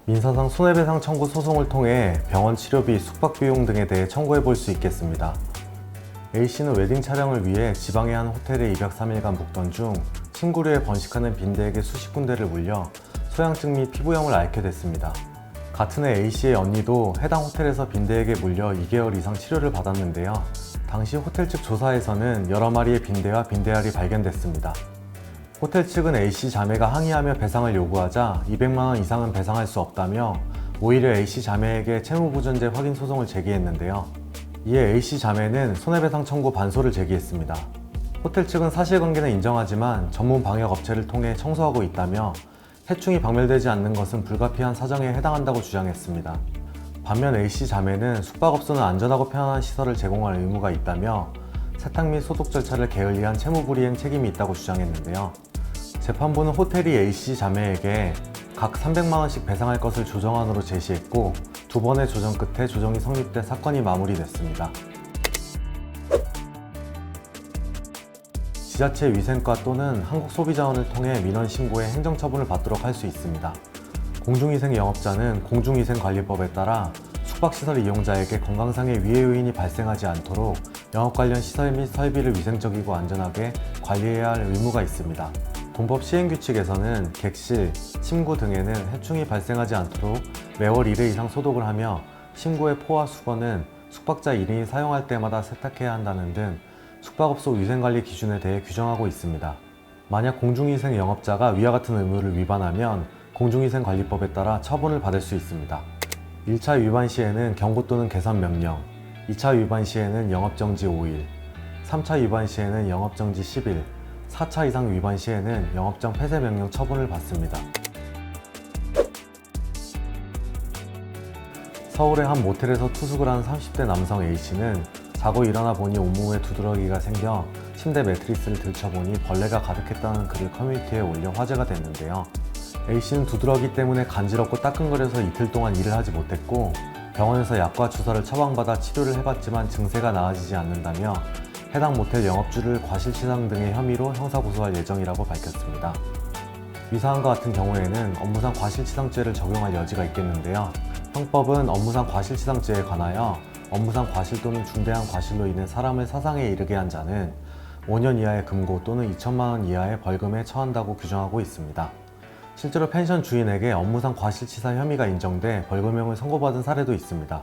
민사상 손해배상 청구 소송을 통해 병원 치료비, 숙박비용 등에 대해 청구해 볼 수 있겠습니다. A씨는 웨딩 촬영을 위해 지방의 한 호텔에 203일간 묵던 중 침구류에 번식하는 빈대에게 수십 군데를 물려 소양증 및 피부염을 앓게 됐습니다. 같은 해 A씨의 언니도 해당 호텔에서 빈대에게 물려 2개월 이상 치료를 받았는데요. 당시 호텔 측 조사에서는 여러 마리의 빈대와 빈대알이 발견됐습니다. 호텔 측은 A씨 자매가 항의하며 배상을 요구하자 200만원 이상은 배상할 수 없다며 오히려 A씨 자매에게 채무부전제 확인 소송을 제기했는데요. 이에 A씨 자매는 손해배상 청구 반소를 제기했습니다. 호텔 측은 사실관계는 인정하지만 전문 방역업체를 통해 청소하고 있다며 해충이 박멸되지 않는 것은 불가피한 사정에 해당한다고 주장했습니다. 반면 A씨 자매는 숙박업소는 안전하고 편안한 시설을 제공할 의무가 있다며 세탁 및 소독 절차를 게을리한 채무불이행 책임이 있다고 주장했는데요. 재판부는 호텔이 A씨 자매에게 각 300만원씩 배상할 것을 조정안으로 제시했고 두 번의 조정 끝에 조정이 성립돼 사건이 마무리됐습니다. 지자체 위생과 또는 한국소비자원을 통해 민원 신고에 행정처분을 받도록 할 수 있습니다. 공중위생 영업자는 공중위생관리법에 따라 숙박시설 이용자에게 건강상의 위해 요인이 발생하지 않도록 영업 관련 시설 및 설비를 위생적이고 안전하게 관리해야 할 의무가 있습니다. 동법 시행규칙에서는 객실, 침구 등에는 해충이 발생하지 않도록 매월 1회 이상 소독을 하며 침구의 포와 수건은 숙박자 1인이 사용할 때마다 세탁해야 한다는 등 숙박업소 위생관리 기준에 대해 규정하고 있습니다. 만약 공중위생 영업자가 위와 같은 의무를 위반하면 공중위생관리법에 따라 처분을 받을 수 있습니다. 1차 위반 시에는 경고 또는 개선 명령, 2차 위반 시에는 영업정지 5일, 3차 위반 시에는 영업정지 10일, 4차 이상 위반 시에는 영업장 폐쇄 명령 처분을 받습니다. 서울의 한 모텔에서 투숙을 한 30대 남성 A씨는 자고 일어나 보니 온몸에 두드러기가 생겨 침대 매트리스를 들춰보니 벌레가 가득했다는 글을 커뮤니티에 올려 화제가 됐는데요. A씨는 두드러기 때문에 간지럽고 따끔거려서 이틀 동안 일을 하지 못했고 병원에서 약과 주사를 처방받아 치료를 해봤지만 증세가 나아지지 않는다며 해당 모텔 영업주를 과실치상 등의 혐의로 형사고소할 예정이라고 밝혔습니다. 위사항과 같은 경우에는 업무상 과실치상죄를 적용할 여지가 있겠는데요. 형법은 업무상 과실치상죄에 관하여 업무상 과실 또는 중대한 과실로 인해 사람을 사상에 이르게 한 자는 5년 이하의 금고 또는 2천만 원 이하의 벌금에 처한다고 규정하고 있습니다. 실제로 펜션 주인에게 업무상 과실치사 혐의가 인정돼 벌금형을 선고받은 사례도 있습니다.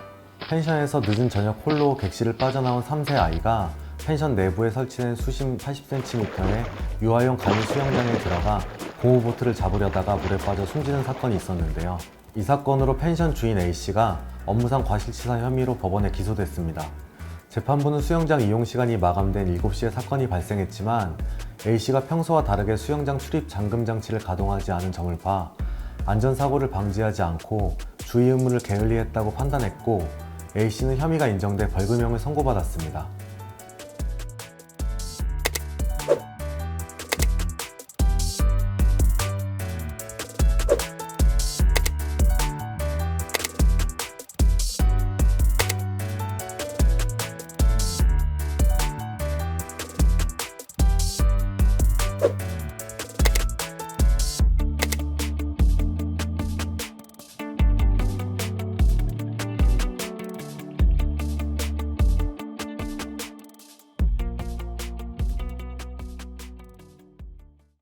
펜션에서 늦은 저녁 홀로 객실을 빠져나온 3세 아이가 펜션 내부에 설치된 수심 80cm의 유아용 간이 수영장에 들어가 고무보트를 잡으려다가 물에 빠져 숨지는 사건이 있었는데요. 이 사건으로 펜션 주인 A씨가 업무상 과실치사 혐의로 법원에 기소됐습니다. 재판부는 수영장 이용 시간이 마감된 7시에 사건이 발생했지만 A씨가 평소와 다르게 수영장 출입 잠금 장치를 가동하지 않은 점을 봐 안전사고를 방지하지 않고 주의 의무를 게을리했다고 판단했고 A씨는 혐의가 인정돼 벌금형을 선고받았습니다.